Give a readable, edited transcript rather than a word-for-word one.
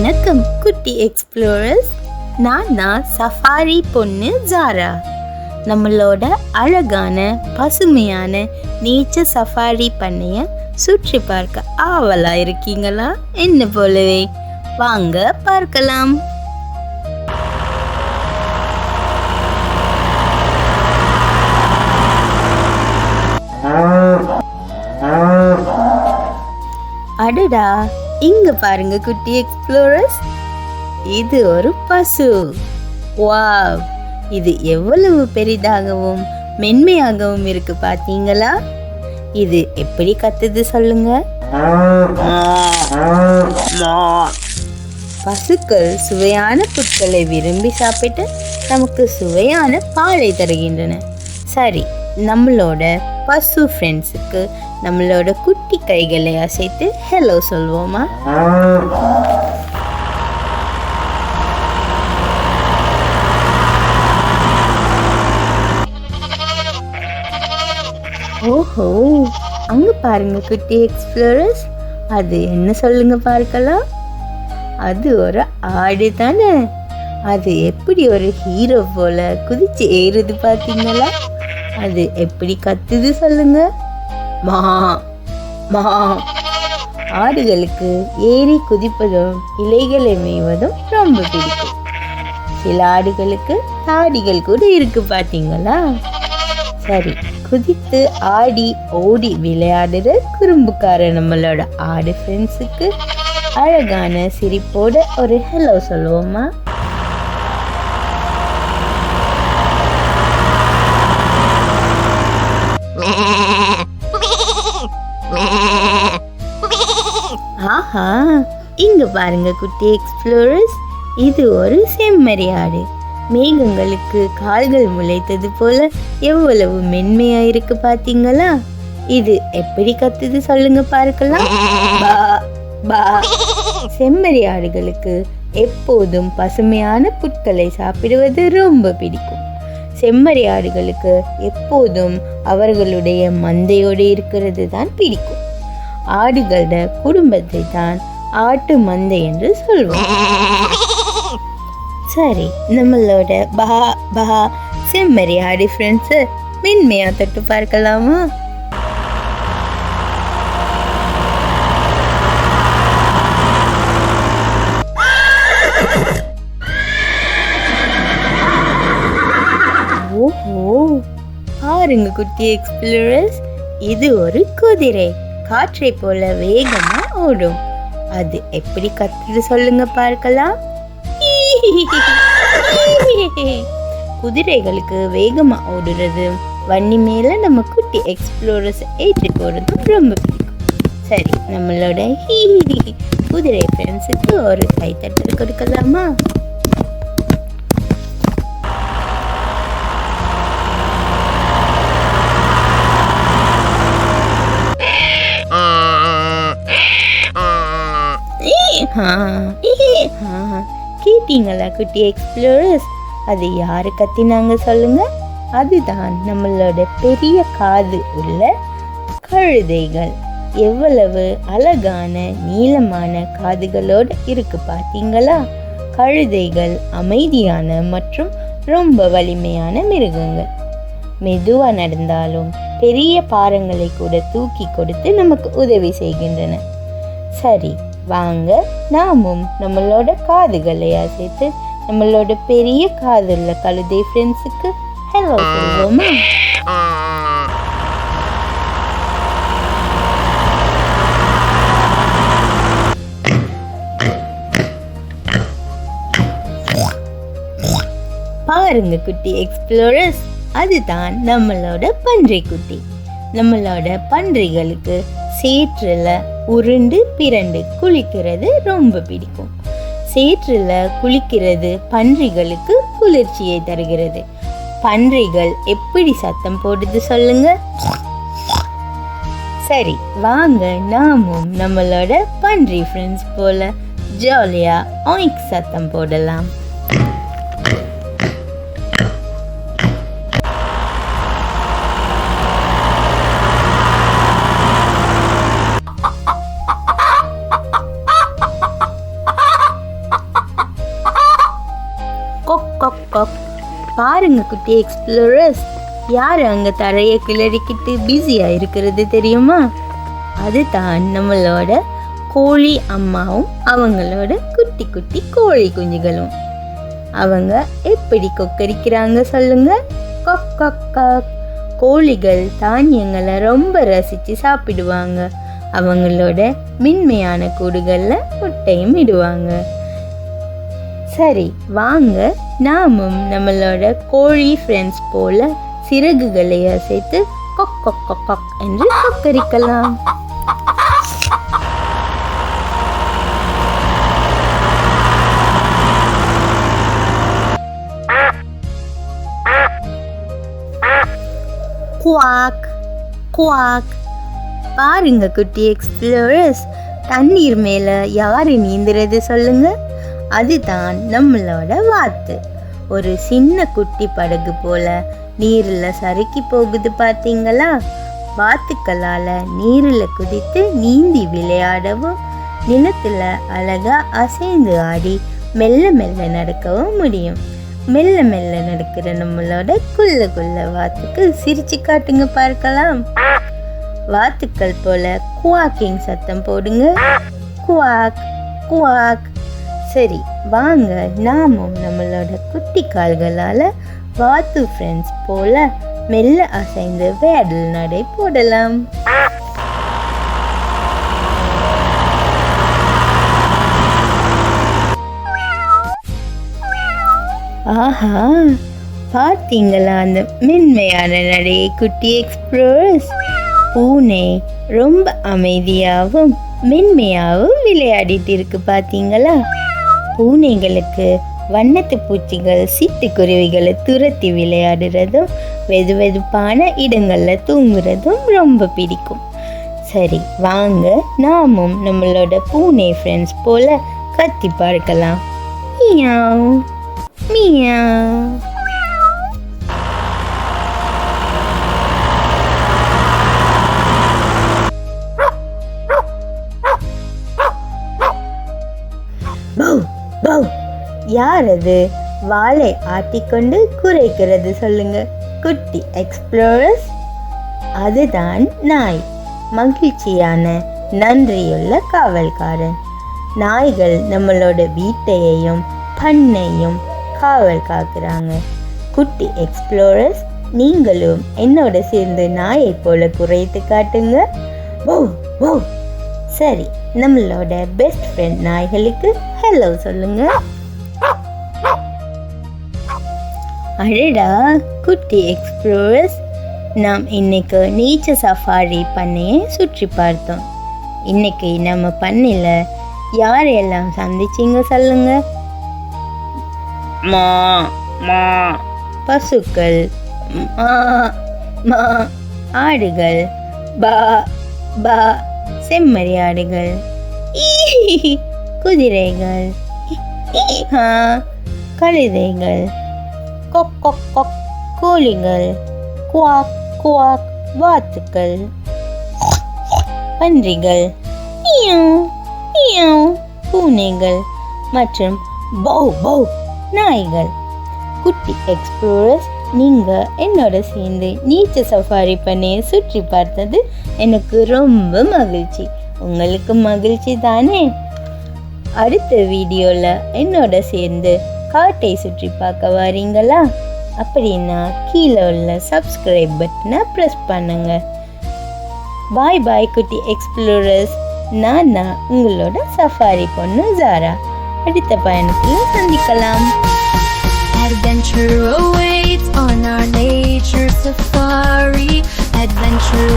வணக்கம் குட்டி எக்ஸ்ப்ளோரர்ஸ். நான் சஃபாரி பொண்ணு ஜாரா. நம்மளோட அழகான பசுமையான நேச்சர் சஃபாரி பண்ணைய சுற்றி பார்க்க ஆவலா இருக்கீங்களா? என்ன போலவே வாங்க பார்க்கலாம். அடடா, இங்க பாருங்க குட்டி எக்ஸ்ப்ளோரர்ஸ், இது ஒரு பசு. வாவ், இது எவ்வளவு பெரிதாகவும் மென்மையாகவும் இருக்கு பாத்தீங்களா? இது எப்படி கத்துது சொல்லுங்க? பசுக்கள் சுவையான புட்களை விரும்பி சாப்பிட்டு நமக்கு சுவையான பாலை தருகின்றன. சரி, நம்மளோட பசு ஃப்ரெண்ட்ஸுக்கு நம்மளோட குட்டி கைகளை அசைத்து ஹலோ சொல்வோமா? ஓஹோ, அங்க பாருங்க குட்டி எக்ஸ்ப்ளோரர்ஸ், அது என்ன சொல்லுங்க பார்க்கலாம். அது ஒரு ஆடு தானே. அது எப்படி ஒரு ஹீரோ போல குதிச்சு ஏறுது பாத்தீங்களா? அது எப்படி கத்துது சொல்லுங்க? மா மா. ஆடுகளுக்கு ஏறி குதிப்பதும் இலைகளை மேய்வதும் ரொம்ப பிடிக்கும். சில ஆடுகளுக்கு தாடிகள் கூட இருக்கு பாத்தீங்களா? சரி, குதித்து ஆடி ஓடி விளையாடுற குறும்புக்கார நம்மளோட ஆடு ஃப்ரெண்ட்ஸுக்கு அழகான சிரிப்போட ஒரு ஹலோ சொல்லுவோமா? ஆஹா, இங்க பாருங்க குட்டி எக்ஸ்ப்ளோரர்ஸ், இது ஒரு செம்மறி ஆடு. மேகங்களுக்கு கால்கள் முளைத்தது போல எவ்வளவு மென்மையா இருக்கு பாத்தீங்களா? இது எப்படி கத்துது சொல்லுங்க பார்க்கலாம். பா பா. செம்மறி ஆடுகளுக்கு எப்போதும் பசுமையான புட்களை சாப்பிடுவது ரொம்ப பிடிக்கும். செம்மறி ஆடுகளுக்கு எப்போதும் அவர்களுடைய மந்தையோடு இருக்கிறது தான் பிடிக்கும். ஆடுகளோட குடும்பத்தை தான் ஆட்டு மந்தை என்று சொல்வோம். சரி, நம்மளோட பா பா செம்மறி ஆடு ஃப்ரெண்ட்ஸை மென்மையா தொட்டு பார்க்கலாமா? ஓஹோ, பாருங்க குட்டி எக்ஸ்ப்ளோரர்ஸ், இது ஒரு குதிரை. காற்றை போல வேகமா ஓடும். அது எப்படி கத்துது சொல்லுங்க பார்க்கலாம். குதிரைகளுக்கு வேகமா ஓடுறது, வண்டி மேல நம்ம குட்டி எக்ஸ்ப்ளோரர்ஸ் ஏற்றி போறதும் ரொம்ப பிடிக்கும். சரி, நம்மளோட குதிரை ஃப்ரெண்ட்ஸுக்கு ஒரு கைத்தட்டல் கொடுக்கலாமா? கேட்டீங்களா குட்டி எக்ஸ்ப்ளோரர்ஸ்? அது யாரு கத்தினாங்க சொல்லுங்க? அதுதான் நம்மளோட பெரிய காது உள்ள கழுதைகள். எவ்வளவு அழகான நீளமான காதுகளோடு இருக்கு பாத்தீங்களா? கழுதைகள் அமைதியான மற்றும் ரொம்ப வலிமையான மிருகங்கள். மெதுவா நடந்தாலும் பெரிய பாரங்களை கூட தூக்கி கொடுத்து நமக்கு உதவி செய்கின்றன. சரி, வாங்க நாமும் நம்மளோட காதுகளை அசைத்து நம்மளோட பெரிய காதுள்ள கழுதை ஃப்ரெண்ட்ஸுக்கு ஹலோ சொல்லுவோமா? பாருங்க குட்டி எக்ஸ்ப்ளோரர்ஸ், அதுதான் நம்மளோட பன்றி குட்டி. நம்மளோட பன்றிகளுக்கு சேற்றுல உருண்டு பிரண்டு குளிக்கிறது ரொம்ப பிடிக்கும். சேற்றுல குளிக்கிறது பன்றிகளுக்கு குளிர்ச்சியை தருகிறது. பன்றிகள் எப்படி சத்தம் போடுது சொல்லுங்க? சரி, வாங்க நாமும் நம்மளோட பன்றி ஃப்ரெண்ட்ஸ் போல ஜாலியா ஆயிக் சத்தம் போடலாம். கொக். பாருங்க குட்டி எக்ஸ்ப்ளோரர்ஸ், யார் அங்கே தரையை கிளறிக்கிட்டு பிஸியாக இருக்கிறது தெரியுமா? அதுதான் நம்மளோட கோழி அம்மாவும் அவங்களோட குட்டி குட்டி கோழி குஞ்சுகளும். அவங்க எப்படி கொக்கரிக்கிறாங்க சொல்லுங்க? கொக் கொக் கொக். கோழிகள் தானியங்களை ரொம்ப ரசித்து சாப்பிடுவாங்க. அவங்களோட மென்மையான கூடுகளில் முட்டையும் இடுவாங்க. சரி வாங்க, நாமும் நம்மளோட கோழி ஃப்ரெண்ட்ஸ் போல சிறகுகளை அசைத்து கொக் கொக் கொக் கொக் என்று கொக்கரிக்கலாம். Quack quack. பாருங்க குட்டி எக்ஸ்ப்ளோரர்ஸ், தண்ணீர் மேலே யார் நீந்துறது சொல்லுங்க? அதுதான் நம்மளோட வாத்து. ஒரு சின்ன குட்டி படகு போல நீரில் சறுக்கி போகுது பார்த்தீங்களா? வாத்துக்களால் நீரில் குதித்து நீந்தி விளையாடவும், நிலத்தில் அழகா அசைந்து ஆடி மெல்ல மெல்ல நடக்கவும் முடியும். மெல்ல மெல்ல நடக்கிற நம்மளோட குள்ள வாத்துக்கு சிரிச்சு காட்டுங்க பார்க்கலாம். வாத்துக்கள் போல குவாக்கிங் சத்தம் போடுங்க. Quack quack. சரி வாங்க, நாமும் நம்மளோட குட்டி கால்களால் வாத்து ஃப்ரெண்ட்ஸ் போல மெல்ல அசைந்து வேடல் நடை போடலாம். ஆஹா, பார்த்தீங்களா அந்த மென்மையான நடையை குட்டி எக்ஸ்ப்ளோரர்ஸ்? பூனை ரொம்ப அமைதியாகவும் மென்மையாகவும் விளையாடிட்டு இருக்கு பார்த்தீங்களா? பூனைகளுக்கு வண்ணத்து பூச்சிகள் சிட்டுக்குருவிகளை துரத்தி விளையாடுறதும் வெது வெதுப்பான இடங்களில் தூங்குறதும் ரொம்ப பிடிக்கும். சரி வாங்க, நாமும் நம்மளோட பூனை ஃப்ரெண்ட்ஸ் போல கத்தி பார்க்கலாம். Meow meow. யார் அது வாளை ஆட்டிக்கொண்டு குறைக்கிறது சொல்லுங்க குட்டி எக்ஸ்ப்ளோரர்ஸ்? அதுதான் நாய். மகிழ்ச்சியான நன்றியுள்ள காவல்காரன். நாய்கள் நம்மளோட வீட்டையும் பண்ணையும் காவல் காக்குறாங்க. குட்டி எக்ஸ்ப்ளோரர்ஸ், நீங்களும் என்னோட சேர்ந்து நாயை போல குறைத்து காட்டுங்க. ஓ ஓ. சரி, நம்மளோட பெஸ்ட் ஃப்ரெண்ட் நாய்களுக்கு ஹலோ சொல்லுங்க. அடடா குட்டி எக்ஸ்ப்ளோரர்ஸ், நாம் இன்னைக்கு நேச்சர் சஃபாரி பண்ணையை சுற்றி பார்த்தோம். இன்னைக்கு நம்ம பண்ணையில் யாரெல்லாம் சந்திச்சிங்க சொல்லுங்க? மா மா பசுக்கள், மா மா ஆடுகள், பா பா செம்மறி ஆடுகள், குதிரைகள், கழுதைகள், கொக் கொக் கொக் கோழிகள், குவாக் குவாக் வாத்துக்கள், பன்றிகள், பூனைகள் மற்றும் பௌ பௌ நாய்கள். குட்டி எக்ஸ்ப்ளோரர்ஸ், நீங்கள் என்னோட சேர்ந்து நேச்சர் சஃபாரி பண்ணையை சுற்றி பார்த்தது எனக்கு ரொம்ப மகிழ்ச்சி. உங்களுக்கு மகிழ்ச்சி தானே? அடுத்த வீடியோவில் என்னோட சேர்ந்து காட்டை சுற்றி பார்க்க வரீங்களா? அப்படின்னா கீழே உள்ள சப்ஸ்கிரைப் பட்டனை ப்ரெஸ் பண்ணுங்க. பாய் பாய் குட்டி எக்ஸ்ப்ளோரர்ஸ். நான் உங்களோட சஃபாரி பொண்ணு ஜாரா. அடுத்த பயணத்தில் சந்திக்கலாம். Adventure awaits on our nature safari. Adventure